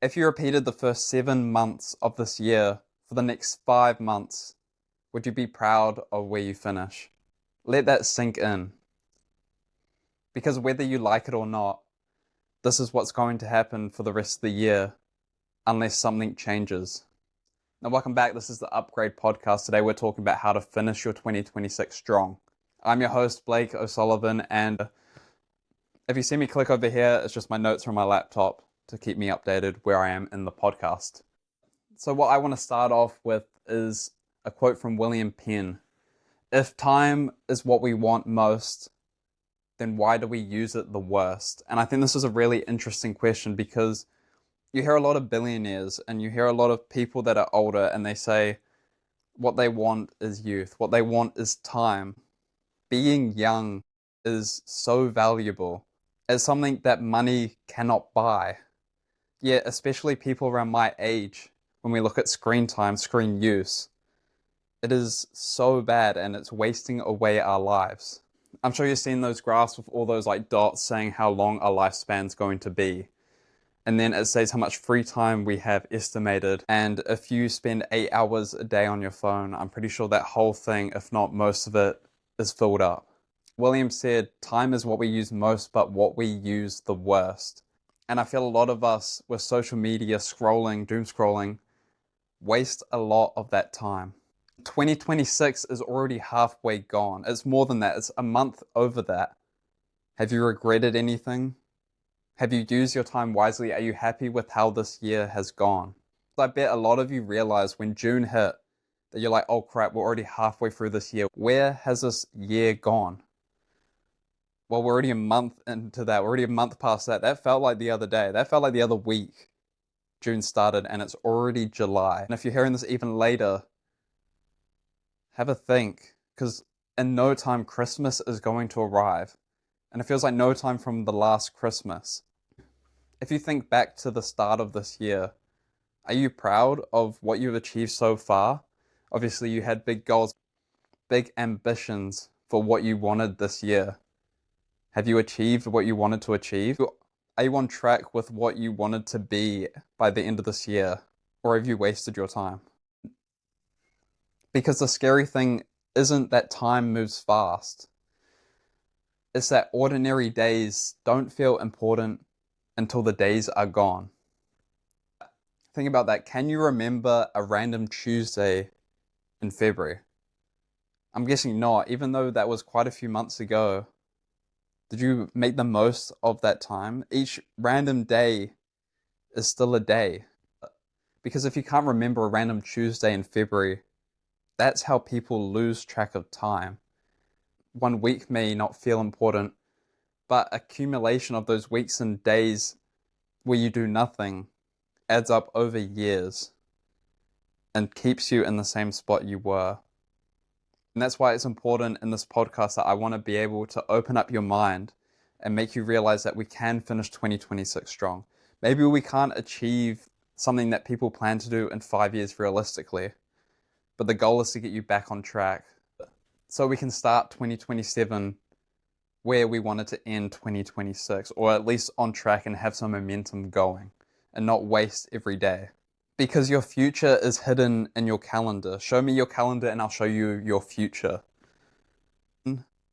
If you repeated the first 7 months of this year for the next 5 months, would you be proud of where you finish? Let that sink in. Because whether you like it or not, this is what's going to happen for the rest of the year unless something changes. Now, welcome back. This is the Upgrade Podcast. Today, we're talking about how to finish your 2026 strong. I'm your host, Blake O'Sullivan, and if you see me click over here, it's just my notes from my laptop to keep me updated where I am in the podcast. So what I want to start off with is a quote from William Penn. If time is what we want most, then why do we use it the worst? And I think this is a really interesting question because you hear a lot of billionaires and you hear a lot of people that are older and they say what they want is youth, what they want is time. Being young is so valuable. It's something that money cannot buy. Yet, especially people around my age, when we look at screen time, screen use, it is so bad and it's wasting away our lives. I'm sure you've seen those graphs with all those like dots saying how long our lifespan's going to be. And then it says how much free time we have estimated. And if you spend 8 hours a day on your phone, I'm pretty sure that whole thing, if not most of it, is filled up. William said, time is what we use most, but what we use the worst. And I feel a lot of us with social media scrolling, doom scrolling, waste a lot of that time. 2026 is already halfway gone. It's more than that. It's a month over that. Have you regretted anything? Have you used your time wisely? Are you happy with how this year has gone? I bet a lot of you realize when June hit that you're like, oh crap, we're already halfway through this year. Where has this year gone? Well, we're already a month into that. We're already a month past that. That felt like the other day. That felt like the other week. June started and it's already July. And if you're hearing this even later, have a think, because in no time Christmas is going to arrive. And it feels like no time from the last Christmas. If you think back to the start of this year, are you proud of what you've achieved so far? Obviously, you had big goals, big ambitions for what you wanted this year. Have you achieved what you wanted to achieve? Are you on track with what you wanted to be by the end of this year? Or have you wasted your time? Because the scary thing isn't that time moves fast. It's that ordinary days don't feel important until the days are gone. Think about that. Can you remember a random Tuesday in February? I'm guessing not, even though that was quite a few months ago. Did you make the most of that time? Each random day is still a day. Because if you can't remember a random Tuesday in February, that's how people lose track of time. 1 week may not feel important, but accumulation of those weeks and days where you do nothing adds up over years and keeps you in the same spot you were. And that's why it's important in this podcast that I want to be able to open up your mind and make you realize that we can finish 2026 strong. Maybe we can't achieve something that people plan to do in 5 years realistically, but the goal is to get you back on track so we can start 2027 where we wanted to end 2026, or at least on track and have some momentum going and not waste every day. Because your future is hidden in your calendar. Show me your calendar and I'll show you your future.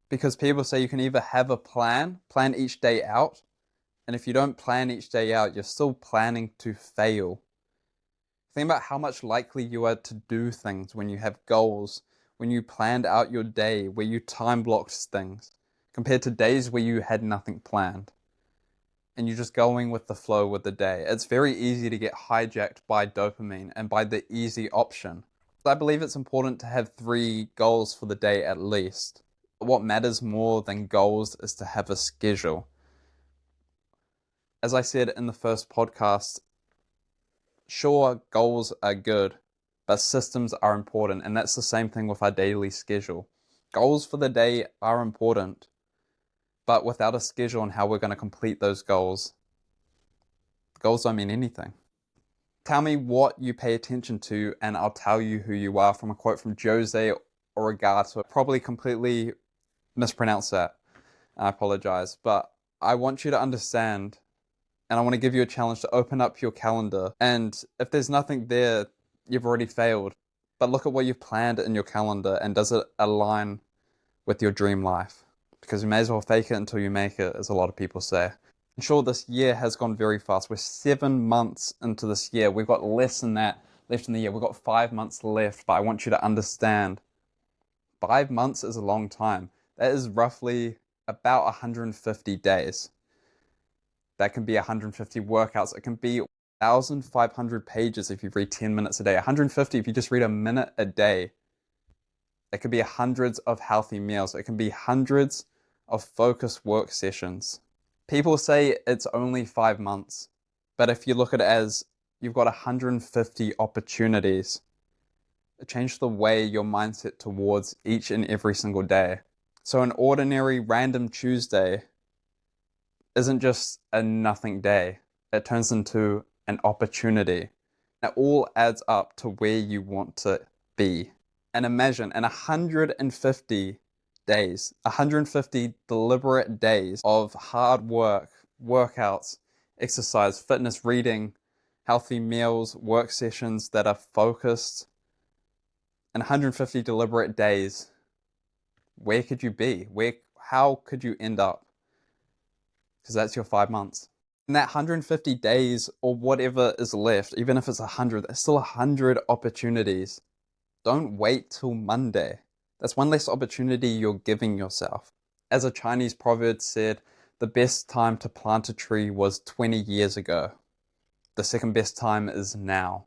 Because people say you can either have a plan each day out, and if you don't plan each day out, you're still planning to fail. Think about how much likely you are to do things when you have goals, when you planned out your day, where you time blocked things, compared to days where you had nothing planned and you're just going with the flow with the day. It's very easy to get hijacked by dopamine and by the easy option. I believe it's important to have 3 goals for the day at least. What matters more than goals is to have a schedule. As I said in the first podcast, sure, goals are good, but systems are important, and that's the same thing with our daily schedule. Goals for the day are important, but without a schedule on how we're going to complete those goals, goals don't mean anything. Tell me what you pay attention to, and I'll tell you who you are, from a quote from Jose Origato. Probably completely mispronounced that. I apologize, but I want you to understand And I want to give you a challenge to open up your calendar. And if there's nothing there, you've already failed. But look at what you've planned in your calendar, and does it align with your dream life? Because you may as well fake it until you make it, as a lot of people say. And sure, this year has gone very fast. We're 7 months into this year. We've got less than that left in the year. We've got 5 months left, but I want you to understand 5 months is a long time. That is roughly about 150 days. That can be 150 workouts. It can be 1,500 pages if you read 10 minutes a day. 150 if you just read a minute a day. It could be hundreds of healthy meals. It can be hundreds of focused work sessions. People say it's only 5 months, but if you look at it as you've got 150 opportunities, it changes the way your mindset towards each and every single day. So an ordinary random Tuesday isn't just a nothing day. It turns into an opportunity. It all adds up to where you want to be. And imagine in 150 days, 150 deliberate days of hard work, workouts, exercise, fitness, reading, healthy meals, work sessions that are focused. In 150 deliberate days, where could you be? How could you end up? Because that's your 5 months. In that 150 days or whatever is left, even if it's 100, there's still 100 opportunities. Don't wait till Monday. That's one less opportunity you're giving yourself. As a Chinese proverb said, the best time to plant a tree was 20 years ago. The second best time is now.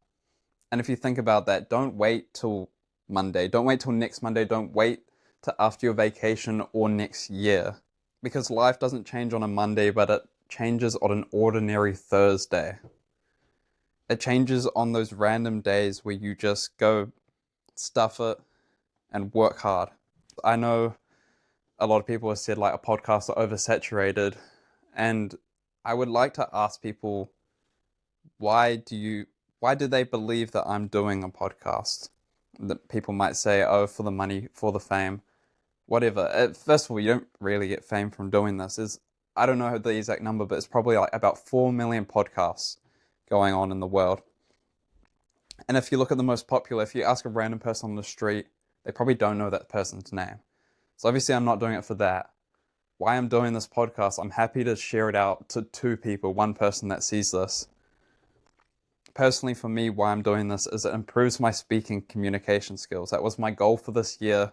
And if you think about that, don't wait till Monday. Don't wait till next Monday. Don't wait till after your vacation or next year. Because life doesn't change on a Monday, but it changes on an ordinary Thursday. It changes on those random days where you just go stuff it and work hard. I know a lot of people have said like a podcast are oversaturated, and I would like to ask people, why do they believe that I'm doing a podcast? That people might say, oh, for the money, for the fame, whatever. First of all, you don't really get fame from doing this. I don't know the exact number, but it's probably like about 4 million podcasts going on in the world. And if you look at the most popular, if you ask a random person on the street, they probably don't know that person's name. So obviously I'm not doing it for that. Why I'm doing this podcast, I'm happy to share it out to 2 people, 1 person that sees this. Personally, for me, why I'm doing this is it improves my speaking communication skills. That was my goal for this year,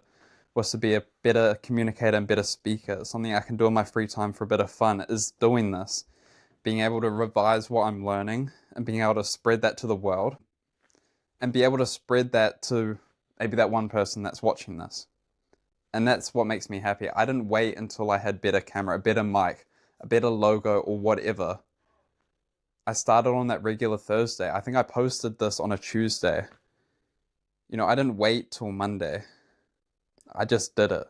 was to be a better communicator and better speaker. Something I can do in my free time for a bit of fun is doing this. Being able to revise what I'm learning and being able to spread that to the world. And be able to spread that to maybe that 1 person that's watching this. And that's what makes me happy. I didn't wait until I had better camera, a better mic, a better logo or whatever. I started on that regular Thursday. I think I posted this on a Tuesday. I didn't wait till Monday. I just did it.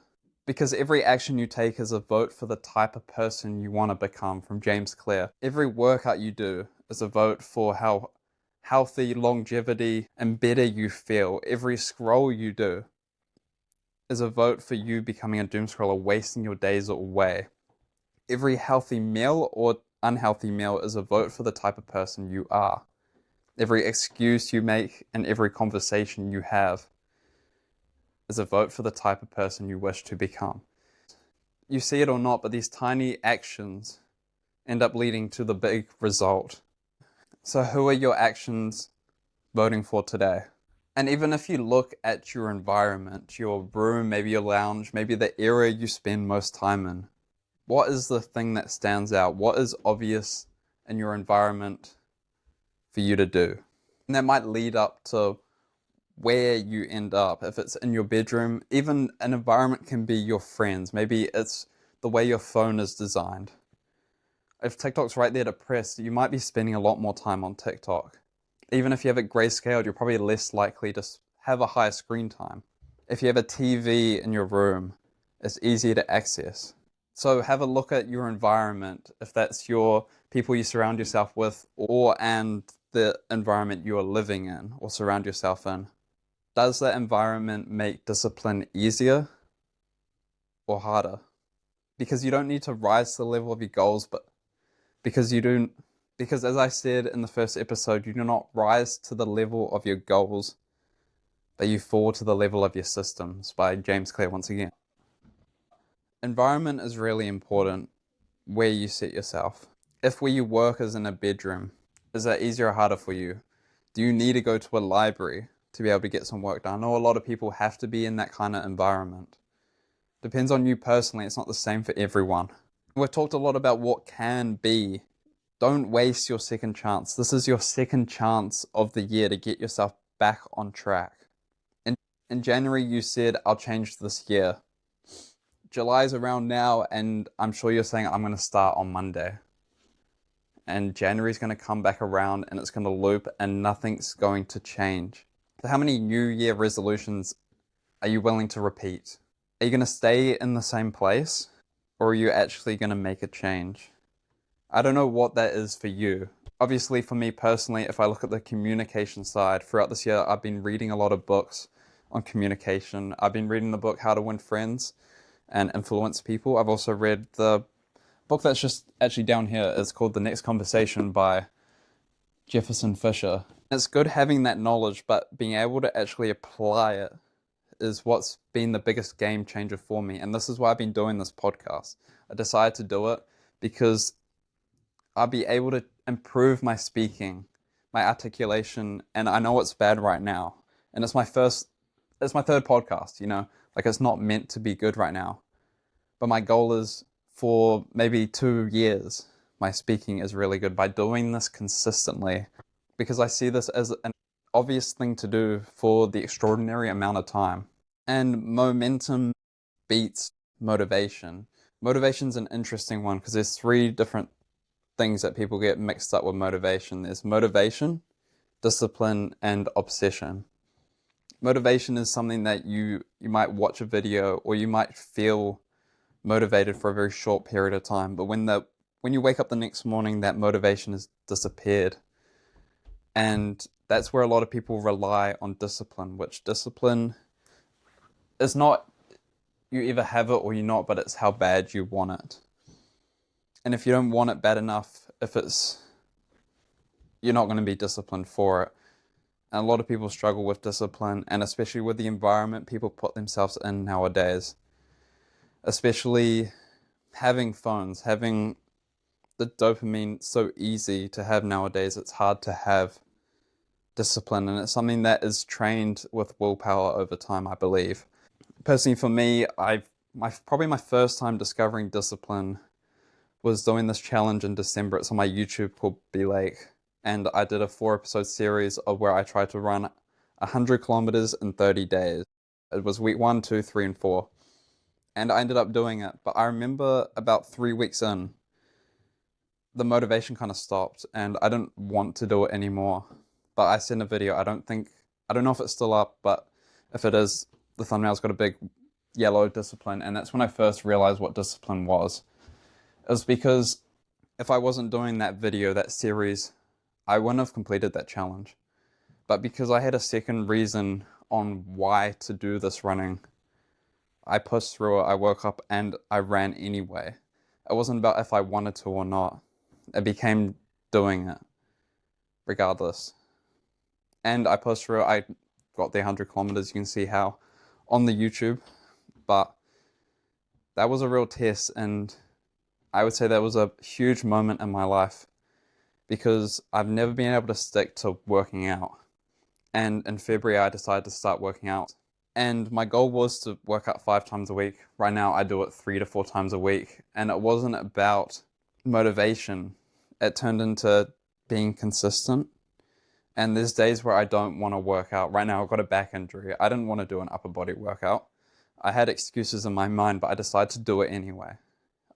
Because every action you take is a vote for the type of person you want to become, from James Clear. Every workout you do is a vote for how healthy, longevity, and better you feel. Every scroll you do is a vote for you becoming a doom scroller, wasting your days away. Every healthy meal or unhealthy meal is a vote for the type of person you are. Every excuse you make and every conversation you have is a vote for the type of person you wish to become. You see it or not, but these tiny actions end up leading to the big result. So who are your actions voting for today? And even if you look at your environment, your room, maybe your lounge, maybe the area you spend most time in, what is the thing that stands out? What is obvious in your environment for you to do? And that might lead up to where you end up. If it's in your bedroom, even an environment can be your friends. Maybe it's the way your phone is designed. If TikTok's right there to press, you might be spending a lot more time on TikTok. Even if you have it grayscaled, you're probably less likely to have a higher screen time. If you have a TV in your room, it's easier to access. So have a look at your environment, if that's your people you surround yourself with, and the environment you are living in or surround yourself in. Does that environment make discipline easier or harder? Because you don't need to rise to the level of your goals, but because you Because as I said in the first episode, you do not rise to the level of your goals, but you fall to the level of your systems, by James Clear once again. Environment is really important where you set yourself. If where you work is in a bedroom, is that easier or harder for you? Do you need to go to a library to be able to get some work done? I know a lot of people have to be in that kind of environment. Depends on you personally, it's not the same for everyone. We've talked a lot about what can be. Don't waste your second chance. This is your second chance of the year to get yourself back on track. In January, you said, I'll change this year. July's around now, and I'm sure you're saying, I'm going to start on Monday. And January's going to come back around, and it's going to loop, and nothing's going to change. So how many New Year resolutions are you willing to repeat? Are you going to stay in the same place, or are you actually going to make a change? I don't know what that is for you. Obviously, for me personally, if I look at the communication side, throughout this year, I've been reading a lot of books on communication. I've been reading the book How to Win Friends and Influence People. I've also read the book that's just actually down here. It's called The Next Conversation by Jefferson Fisher. It's good having that knowledge, but being able to actually apply it is what's been the biggest game changer for me. And this is why I've been doing this podcast. I decided to do it because I'll be able to improve my speaking, my articulation, and I know it's bad right now. And it's my third podcast, like it's not meant to be good right now. But my goal is for maybe 2 years, my speaking is really good by doing this consistently, because I see this as an obvious thing to do for the extraordinary amount of time. And momentum beats motivation. Motivation's an interesting one because there's 3 different things that people get mixed up with motivation. There's motivation, discipline, and obsession. Motivation is something that you might watch a video or you might feel motivated for a very short period of time, but when you wake up the next morning, that motivation has disappeared. And that's where a lot of people rely on discipline, which discipline is not you either have it or you're not, but it's how bad you want it. And if you don't want it bad enough, you're not going to be disciplined for it. And a lot of people struggle with discipline, and especially with the environment people put themselves in nowadays. Especially having phones, having the dopamine so easy to have nowadays, it's hard to have discipline, and it's something that is trained with willpower over time, I believe. Personally, for me, probably my first time discovering discipline was doing this challenge in December. It's on my YouTube called Be Lake. And I did a 4-episode series of where I tried to run 100 kilometers in 30 days. It was week 1, 2, 3, and 4. And I ended up doing it. But I remember about 3 weeks in, the motivation kind of stopped and I didn't want to do it anymore. But I sent a video. I don't know if it's still up, but if it is, the thumbnail's got a big yellow discipline. And that's when I first realized what discipline was. It was because if I wasn't doing that video, that series, I wouldn't have completed that challenge. But because I had a second reason on why to do this running, I pushed through it, I woke up and I ran anyway. It wasn't about if I wanted to or not. It became doing it, regardless. And I pushed through it, I got the 100 kilometers, you can see how on the YouTube. But that was a real test, and I would say that was a huge moment in my life, because I've never been able to stick to working out. And in February, I decided to start working out. And my goal was to work out 5 times a week. Right now, I do it 3 to 4 times a week. And it wasn't about motivation. It turned into being consistent. And there's days where I don't want to work out. Right now, I've got a back injury. I didn't want to do an upper body workout. I had excuses in my mind, but I decided to do it anyway.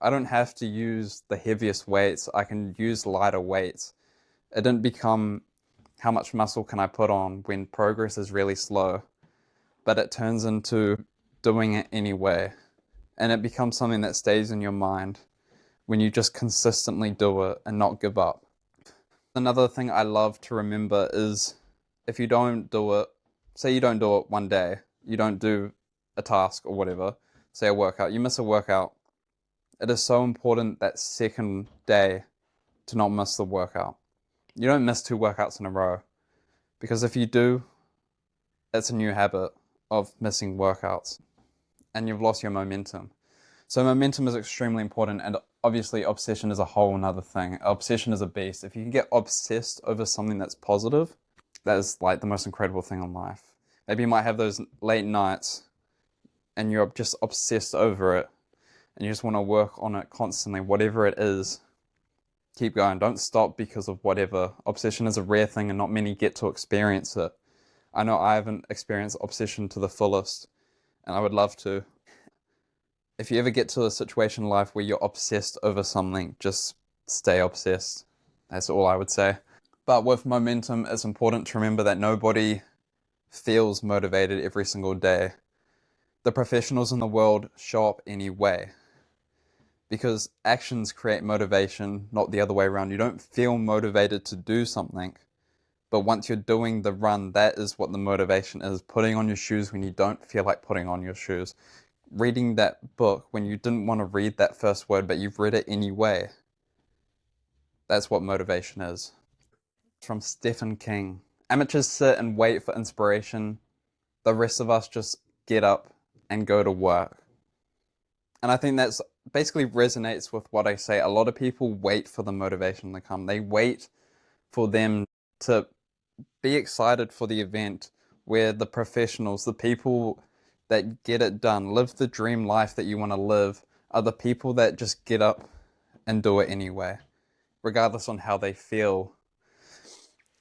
I don't have to use the heaviest weights. I can use lighter weights. It didn't become how much muscle can I put on when progress is really slow, but it turns into doing it anyway. And it becomes something that stays in your mind when you just consistently do it and not give up. Another thing I love to remember is if you don't do it, say you don't do it one day, you don't do a task or whatever, say a workout, you miss a workout. It is so important that second day to not miss the workout. You don't miss 2 workouts in a row, because if you do, it's a new habit of missing workouts and you've lost your momentum. So momentum is extremely important, and obviously obsession is a whole nother thing. Obsession is a beast. If you can get obsessed over something that's positive, that is like the most incredible thing in life. Maybe you might have those late nights and you're just obsessed over it and you just want to work on it constantly, whatever it is. Keep going. Don't stop because of whatever. Obsession is a rare thing and not many get to experience it. I know I haven't experienced obsession to the fullest, and I would love to. If you ever get to a situation in life where you're obsessed over something, just stay obsessed. That's all I would say. But with momentum, it's important to remember that nobody feels motivated every single day. The professionals in the world show up anyway, because actions create motivation, not the other way around. You don't feel motivated to do something, but once you're doing the run, that is what the motivation is. Putting on your shoes when you don't feel like putting on your shoes. Reading that book when you didn't want to read that first word, but you've read it anyway. That's what motivation is. From Stephen King. Amateurs sit and wait for inspiration. The rest of us just get up and go to work. And I think that's basically resonates with what I say. A lot of people wait for the motivation to come. They wait for them to be excited for the event where the professionals, the people that get it done, live the dream life that you want to live, are the people that just get up and do it anyway, regardless on how they feel.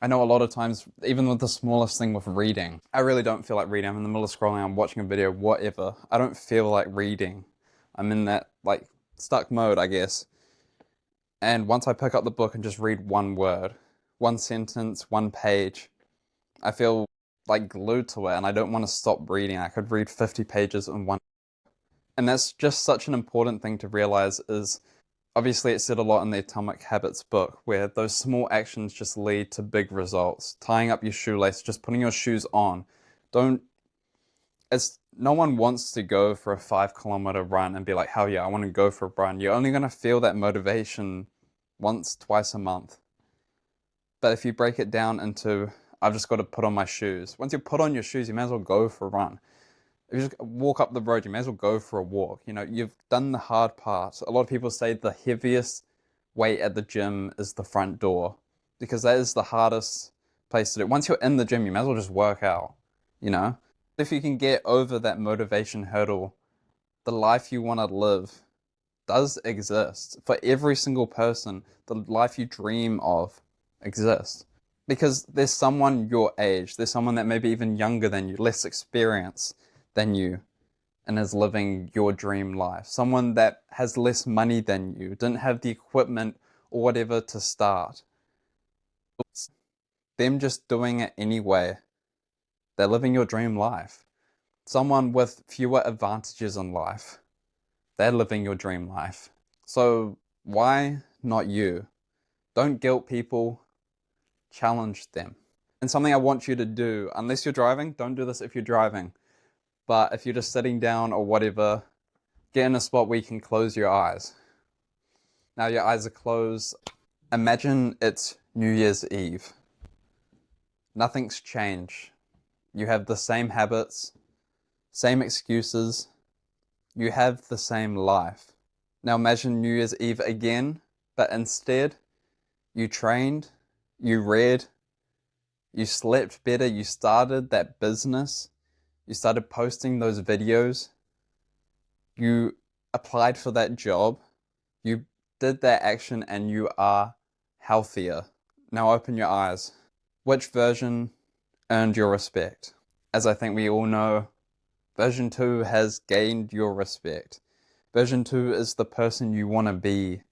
I know a lot of times, even with the smallest thing with reading, I really don't feel like reading. I'm in the middle of scrolling, I'm watching a video, whatever. I don't feel like reading. I'm in that like stuck mode, I guess. And once I pick up the book and just read one word, one sentence, one page, I feel like glued to it and I don't want to stop reading. I could read 50 pages in one. And that's just such an important thing to realize is, obviously it said a lot in the Atomic Habits book, where those small actions just lead to big results. Tying up your shoelace, just putting your shoes on. No one wants to go for a 5-kilometer run and be like, hell yeah, I want to go for a run. You're only going to feel that motivation once, twice a month. But if you break it down into, I've just got to put on my shoes. Once you put on your shoes, you may as well go for a run. If you just walk up the road, you may as well go for a walk. You know, you've done the hard part. A lot of people say the heaviest weight at the gym is the front door, because that is the hardest place to do. Once you're in the gym, you may as well just work out, you know? If you can get over that motivation hurdle, the life you want to live does exist. For every single person, the life you dream of exists. Because there's someone your age, there's someone that may be even younger than you, less experienced than you, and is living your dream life. Someone that has less money than you, didn't have the equipment or whatever to start. Them just doing it anyway. They're living your dream life. Someone with fewer advantages in life, they're living your dream life. So why not you? Don't guilt people, challenge them. And something I want you to do, unless you're driving, don't do this if you're driving. But if you're just sitting down or whatever, get in a spot where you can close your eyes. Now your eyes are closed. Imagine it's New Year's Eve. Nothing's changed. You have the same habits, same excuses. You have the same life. Now imagine New Year's Eve again, but instead you trained, you read, you slept better, you started that business, you started posting those videos, you applied for that job, you did that action and you are healthier. Now open your eyes. Which version earned your respect? As I think we all know, version 2 has gained your respect. Version 2 is the person you want to be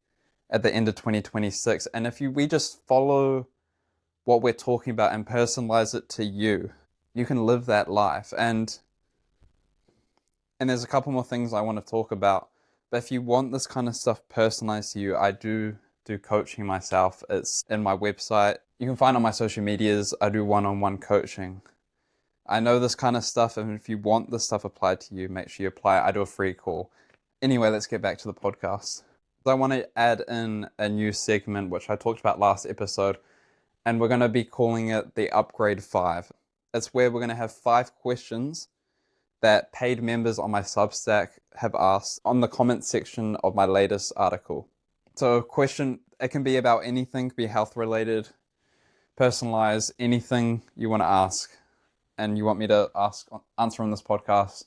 at the end of 2026. And if we just follow what we're talking about and personalize it to you, you can live that life. And there's a couple more things I want to talk about. But if you want this kind of stuff personalized to you, I do coaching myself. It's in my website. You can find on my social medias, I do one-on-one coaching. I know this kind of stuff, and if you want this stuff applied to you, make sure you apply. I do a free call. Anyway, let's get back to the podcast. I want to add in a new segment, which I talked about last episode, and we're going to be calling it the Upgrade 5. It's where we're going to have 5 questions that paid members on my Substack have asked on the comment section of my latest article. So a question, it can be about anything, be health related, personalized, anything you want to ask and you want me to answer on this podcast,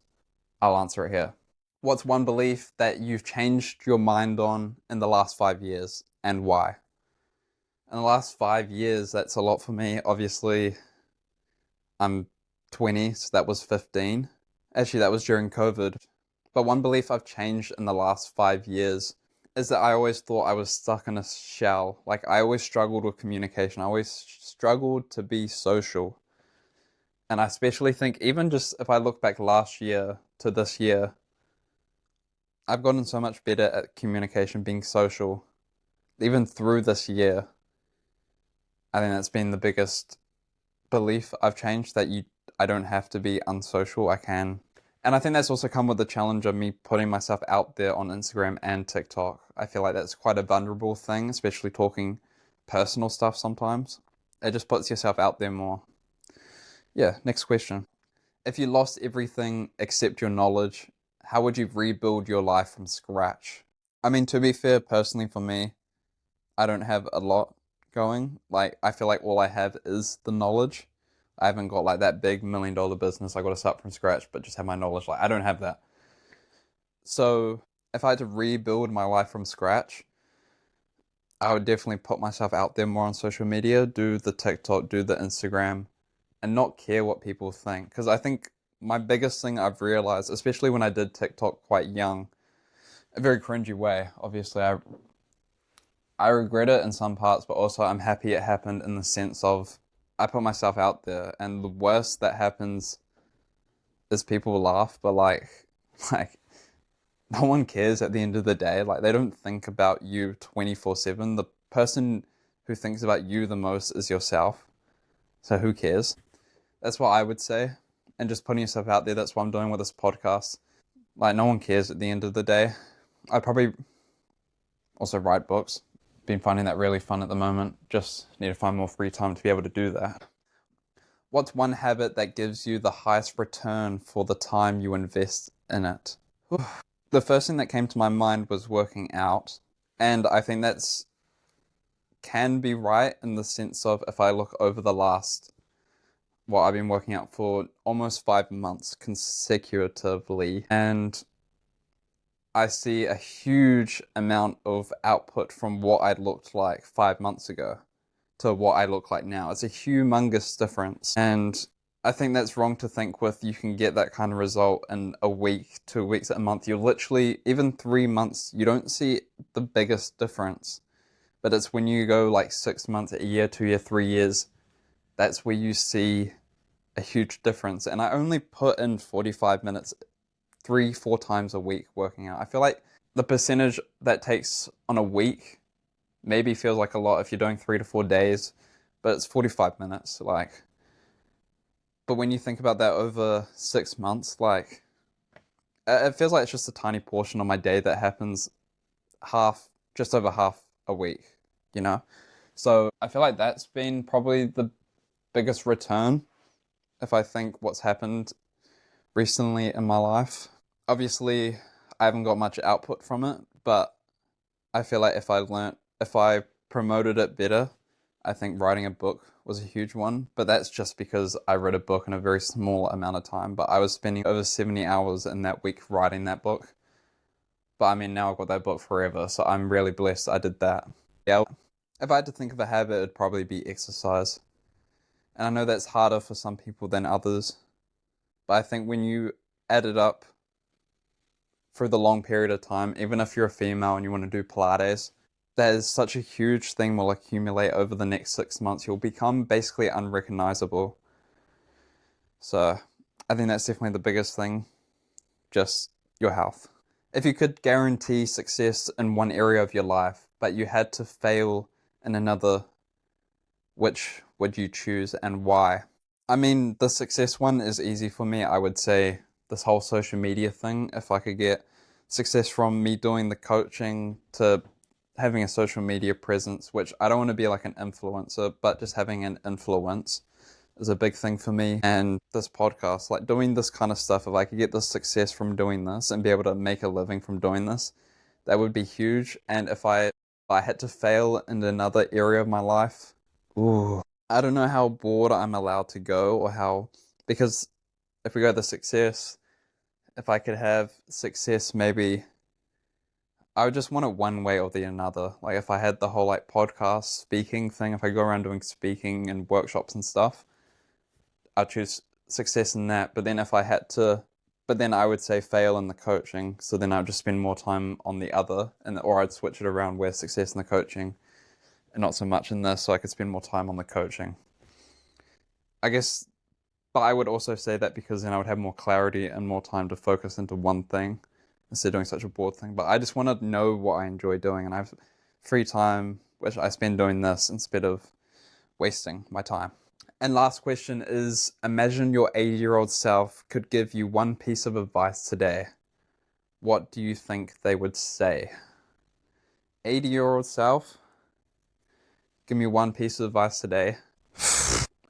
I'll answer it here. What's one belief that you've changed your mind on in the last 5 years and why? In the last 5 years, that's a lot for me. Obviously, I'm 20, so that was 15. Actually, that was during COVID. But one belief I've changed in the last 5 years is that I always thought I was stuck in a shell. Like, I always struggled with communication. I always struggled to be social. And I especially think, even just if I look back last year to this year, I've gotten so much better at communication, being social. Even through this year, I think that's been the biggest belief I've changed, that I don't have to be unsocial, I can. And I think that's also come with the challenge of me putting myself out there on Instagram and TikTok. I feel like that's quite a vulnerable thing, especially talking personal stuff sometimes. It just puts yourself out there more. Yeah, next question. If you lost everything except your knowledge, how would you rebuild your life from scratch? I mean, to be fair, personally for me, I don't have a lot going. Like, I feel like all I have is the knowledge. I haven't got like that big $1 million business I got to start from scratch, but just have my knowledge. Like, I don't have that. So if I had to rebuild my life from scratch, I would definitely put myself out there more on social media, do the TikTok, do the Instagram, and not care what people think. Because I think my biggest thing I've realized, especially when I did TikTok quite young, a very cringy way, obviously, I regret it in some parts, but also I'm happy it happened in the sense of I put myself out there, and the worst that happens is people laugh, but like no one cares at the end of the day. Like, they don't think about you 24/7. The person who thinks about you the most is yourself. So who cares? That's what I would say. And just putting yourself out there, that's what I'm doing with this podcast. Like, no one cares at the end of the day. I probably also write books. Been finding that really fun at the moment. Just need to find more free time to be able to do that. What's one habit that gives you the highest return for the time you invest in it? The first thing that came to my mind was working out. And I think that's can be right in the sense of, if I look over the last, I've been working out for almost 5 months consecutively, and I see a huge amount of output from what I looked like 5 months ago to what I look like now. It's a humongous difference. And I think that's wrong to think with you can get that kind of result in a week, 2 weeks, a month. You're literally, even 3 months, you don't see the biggest difference. But it's when you go like 6 months, a year, 2 years, 3 years, that's where you see a huge difference. And I only put in 45 minutes 3-4 times a week working out. I feel like the percentage that takes on a week maybe feels like a lot if you're doing 3 to 4 days, but it's 45 minutes. But when you think about that over 6 months, it feels like it's just a tiny portion of my day that happens just over half a week, you know? So I feel like that's been probably the biggest return if I think what's happened recently in my life. Obviously, I haven't got much output from it, but I feel like if I promoted it better, I think writing a book was a huge one. But that's just because I read a book in a very small amount of time. But I was spending over 70 hours in that week writing that book. But I mean, now I've got that book forever, so I'm really blessed I did that. Yeah, if I had to think of a habit, it'd probably be exercise. And I know that's harder for some people than others. But I think when you add it up for the long period of time, even if you're a female and you want to do Pilates, that is such a huge thing will accumulate over the next 6 months. You'll become basically unrecognizable. So I think that's definitely the biggest thing, just your health. If you could guarantee success in one area of your life, but you had to fail in another, which would you choose and why? I mean, the success one is easy for me. I would say this whole social media thing, if I could get success from me doing the coaching to having a social media presence, which I don't want to be like an influencer, but just having an influence is a big thing for me. And this podcast, like doing this kind of stuff, if I could get this success from doing this and be able to make a living from doing this, that would be huge. And if I had to fail in another area of my life, ooh, I don't know how broad I'm allowed to go, or how, because if we go to success, if I could have success, maybe I would just want it one way or the another. Like if I had the whole like podcast speaking thing, if I go around doing speaking and workshops and stuff, I'd choose success in that. But then if I had to, but then I would say fail in the coaching. So then I'd just spend more time on the other, and or I'd switch it around where success in the coaching and not so much in this, so I could spend more time on the coaching. I guess, but I would also say that because then I would have more clarity and more time to focus into one thing instead of doing such a broad thing. But I just want to know what I enjoy doing, and I have free time which I spend doing this instead of wasting my time. And last question is, imagine your 80-year-old self could give you one piece of advice today. What do you think they would say? 80-year-old self, give me one piece of advice today.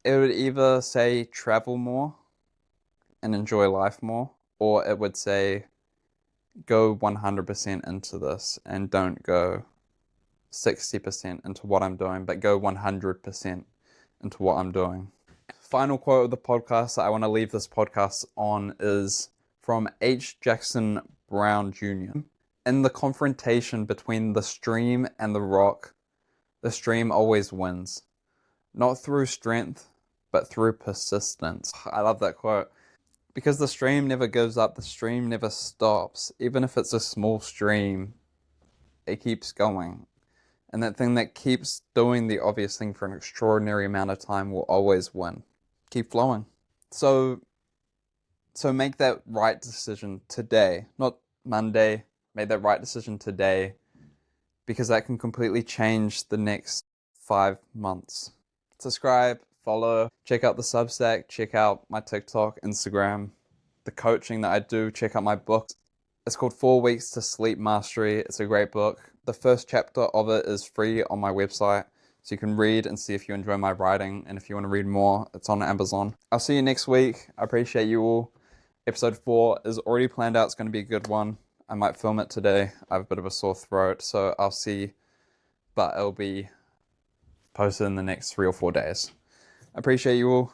It would either say travel more and enjoy life more, or it would say go 100% into this and don't go 60% into what I'm doing, but go 100% into what I'm doing. Final quote of the podcast that I want to leave this podcast on is from H. Jackson Brown Jr. In the confrontation between the stream and the rock, the stream always wins. Not through strength, but through persistence. I love that quote. Because the stream never gives up, the stream never stops. Even if it's a small stream, it keeps going. And that thing that keeps doing the obvious thing for an extraordinary amount of time will always win. Keep flowing. So make that right decision today, not Monday. Make that right decision today, because that can completely change the next 5 months. Subscribe, follow, check out the Substack, check out my TikTok, Instagram, the coaching that I do, check out my book. It's called 4 Weeks to Sleep Mastery. It's a great book. The first chapter of it is free on my website, so you can read and see if you enjoy my writing, and if you want to read more, it's on Amazon. I'll see you next week. I appreciate you all. Episode 4 is already planned out. It's going to be a good one. I might film it today. I have a bit of a sore throat, so I'll see, but it'll be posted in the next 3 or 4 days. I appreciate you all.